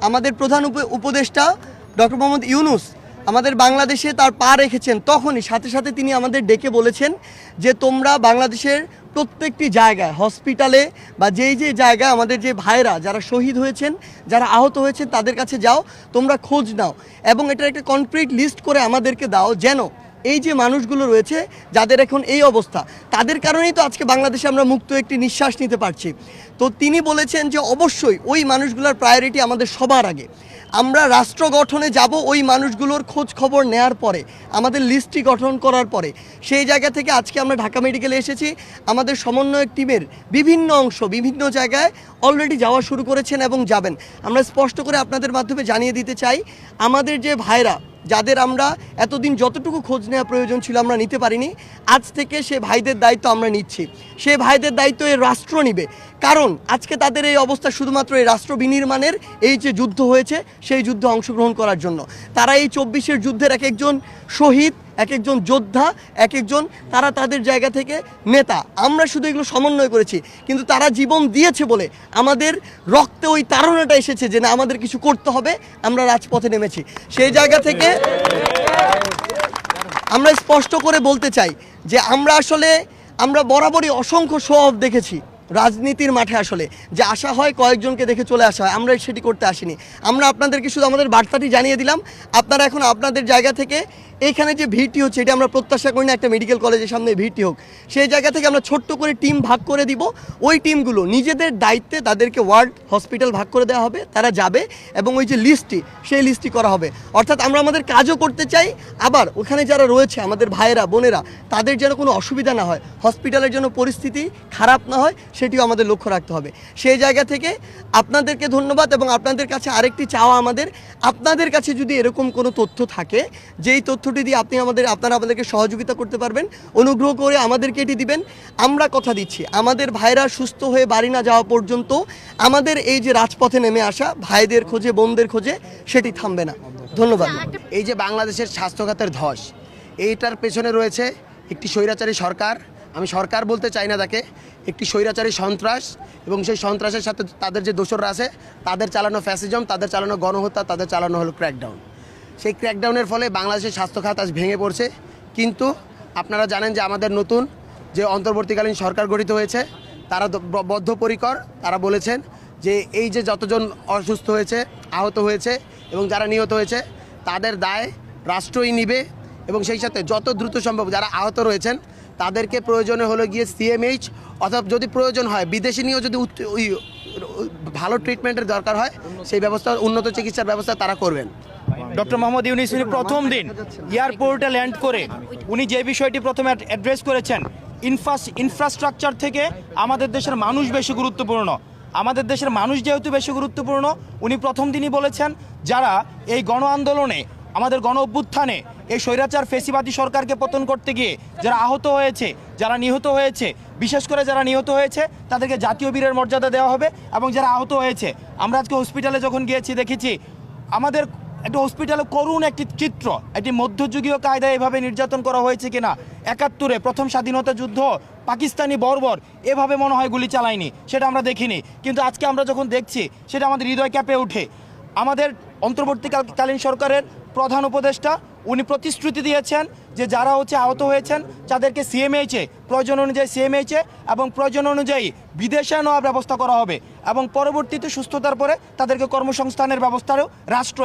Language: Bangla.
আমাদের প্রধান উপদেষ্টা ডক্টর মোহাম্মদ ইউনূস আমাদের বাংলাদেশে তার পা রেখেছেন, তখনই সাথে সাথে তিনি আমাদের ডেকে বলেছেন যে তোমরা বাংলাদেশের প্রত্যেকটি জায়গায়, হসপিটালে বা যেই যে জায়গায় আমাদের যে ভাইরা যারা শহীদ হয়েছেন, যারা আহত হয়েছেন, তাদের কাছে যাও, তোমরা খোঁজ নাও এবং এটার একটা কমপ্লিট লিস্ট করে আমাদেরকে দাও, যেন এই যে মানুষগুলো রয়েছে যাদের এখন এই অবস্থা, তাদের কারণেই তো আজকে বাংলাদেশে আমরা মুক্ত একটি নিঃশ্বাস নিতে পারছি। তো তিনি বলেছেন যে অবশ্যই ওই মানুষগুলোর প্রায়োরিটি আমাদের সবার আগে। আমরা রাষ্ট্র গঠনে যাব ওই মানুষগুলোর খোঁজ খবর নেওয়ার পরে, আমাদের লিস্টটি গঠন করার পরে। সেই জায়গা থেকে আজকে আমরা ঢাকা মেডিকেলে এসেছি। আমাদের সমন্বয়ক টিমের বিভিন্ন অংশ বিভিন্ন জায়গায় অলরেডি যাওয়া শুরু করেছেন এবং যাবেন। আমরা স্পষ্ট করে আপনাদের মাধ্যমে জানিয়ে দিতে চাই, আমাদের যে ভাইরা যাদের আমরা এতদিন যতটুকু খোঁজ নেওয়া প্রয়োজন ছিল আমরা নিতে পারিনি, আজ থেকে সে ভাইদের দায়িত্ব আমরা নিচ্ছি। সে ভাইদের দায়িত্ব এই রাষ্ট্র নিবে, কারণ আজকে তাদের এই অবস্থা শুধুমাত্র এই রাষ্ট্র বিনির্মাণের এই যে যুদ্ধ হয়েছে সেই যুদ্ধে অংশগ্রহণ করার জন্য। তারা এই 24-এর যুদ্ধের এক একজন শহীদ, এক একজন যোদ্ধা, এক একজন তারা তাদের জায়গা থেকে নেতা। আমরা শুধু এগুলো সমন্বয় করেছি, কিন্তু তারা জীবন দিয়েছে বলে আমাদের রক্তে ওই তাড়নাটা এসেছে যে না, আমাদের কিছু করতে হবে, আমরা রাজপথে নেমেছি। সেই জায়গা থেকে আমরা স্পষ্ট করে বলতে চাই যে আমরা বরাবরই অসংখ্য শো অফ দেখেছি রাজনীতির মাঠে। আসলে যে আশা হয় কয়েকজনকে দেখে চলে আসা হয়, আমরা সেটি করতে আসিনি। আমরা আপনাদেরকে শুধু আমাদের বার্তাটি জানিয়ে দিলাম। আপনারা এখন আপনাদের জায়গা থেকে এইখানে যে ভিড়টি হচ্ছে, এটা আমরা প্রত্যাশা করি না একটা মেডিকেল কলেজের সামনে ভিড়টি হোক। সেই জায়গা থেকে আমরা ছোট্ট করে টিম ভাগ করে দিব। ওই টিমগুলো নিজেদের দায়িত্বে তাদেরকে ওয়ার্ড হসপিটাল ভাগ করে দেওয়া হবে, তারা যাবে এবং ওই যে লিস্টটি, সেই লিস্টটি করা হবে। অর্থাৎ আমরা আমাদের কাজও করতে চাই, আবার ওখানে যারা রয়েছে আমাদের ভাইয়েরা বোনেরা, তাদের যেন কোনো অসুবিধা না হয়, হসপিটালের জন্য পরিস্থিতি খারাপ না হয়, সেটিও আমাদের লক্ষ্য রাখতে হবে। সেই জায়গা থেকে আপনাদেরকে ধন্যবাদ এবং আপনাদের কাছে আরেকটি চাওয়া আমাদের, আপনাদের কাছে যদি এরকম কোনো তথ্য থাকে, যেই তথ্যটি দিয়ে আপনারা আমাদেরকে সহযোগিতা করতে পারবেন, অনুগ্রহ করে আমাদেরকে এটি দিবেন। আমরা কথা দিচ্ছি, আমাদের ভাইরা সুস্থ হয়ে বাড়ি না যাওয়া পর্যন্ত আমাদের এই যে রাজপথে নেমে আসা ভাইদের খোঁজে, বোনদের খোঁজে, সেটি থামবে না। ধন্যবাদ। এই যে বাংলাদেশের স্বাস্থ্যখাতের ধস, এইটার পেছনে রয়েছে একটি স্বৈরাচারী সরকার। আমি সরকার বলতে চাই না তাকে, একটি স্বৈরাচারী সন্ত্রাস, এবং সেই সন্ত্রাসের সাথে তাদের যে দোসররা আছে, তাদের চালানো ফ্যাসিজম, তাদের চালানো গণহত্যা, তাদের চালানো হলো ক্র্যাকডাউন। সেই ক্র্যাকডাউনের ফলে বাংলাদেশের স্বাস্থ্যখাত আজ ভেঙে পড়ছে। কিন্তু আপনারা জানেন যে আমাদের নতুন যে অন্তর্বর্তীকালীন সরকার গঠিত হয়েছে, তারা বদ্ধপরিকর। তারা বলেছেন যে এই যে যতজন অসুস্থ হয়েছে, আহত হয়েছে এবং যারা নিহত হয়েছে, তাদের দায় রাষ্ট্রই নিবে। এবং সেই সাথে যত দ্রুত সম্ভব যারা আহত রয়েছেন তাদেরকে প্রয়োজনে হলো গিয়ে সিএমএইচ অথবা যদি প্রয়োজন হয় বিদেশি নিয়েও যদি ভালো ট্রিটমেন্টের দরকার হয়, সেই ব্যবস্থা, উন্নত চিকিৎসার ব্যবস্থা তারা করবেন। ডক্টর মোহাম্মদ ইউনূস প্রথম দিন এয়ারপোর্টে ল্যান্ড করে উনি যে বিষয়টি প্রথমে অ্যাড্রেস করেছেন, ইনফ্রাস্ট্রাকচার থেকে আমাদের দেশের মানুষ বেশি গুরুত্বপূর্ণ। আমাদের দেশের মানুষ যেহেতু বেশি গুরুত্বপূর্ণ, উনি প্রথম দিনই বলেছেন যারা এই গণ আন্দোলনে, আমাদের গণ অভ্যুত্থানে এই স্বৈরাচার ফেসিবাদী সরকারকে পতন করতে গিয়ে যারা আহত হয়েছে, যারা নিহত হয়েছে, বিশেষ করে যারা নিহত হয়েছে তাদেরকে জাতীয় বীরের মর্যাদা দেওয়া হবে। এবং যারা আহত হয়েছে, আমরা আজকে হসপিটালে যখন গিয়েছি দেখেছি আমাদের একটা হসপিটালে করুণ একটি চিত্র, একটি মধ্যযুগীয় কায়দায় এভাবে নির্যাতন করা হয়েছে কিনা। ৭১-এ প্রথম স্বাধীনতা যুদ্ধ পাকিস্তানি বর্বর এভাবে মনে হয় গুলি চালায়নি, সেটা আমরা দেখিনি। কিন্তু আজকে আমরা যখন দেখছি সেটা আমাদের হৃদয় কেঁপে ওঠে। আমাদের অন্তর্বর্তীকালীন সরকারের প্রধান উপদেষ্টা উনি প্রতিশ্রুতি দিয়েছেন যে যারা আহত হয়েছেন তাদেরকে সিএমএইচে, প্রয়োজন অনুযায়ী সিএমএইচে এবং প্রয়োজন অনুযায়ী বিদেশে নেওয়ার ব্যবস্থা করা হবে এবং পরবর্তীতে সুস্থতার পরে তাদেরকে কর্মসংস্থানের ব্যবস্থারও রাষ্ট্র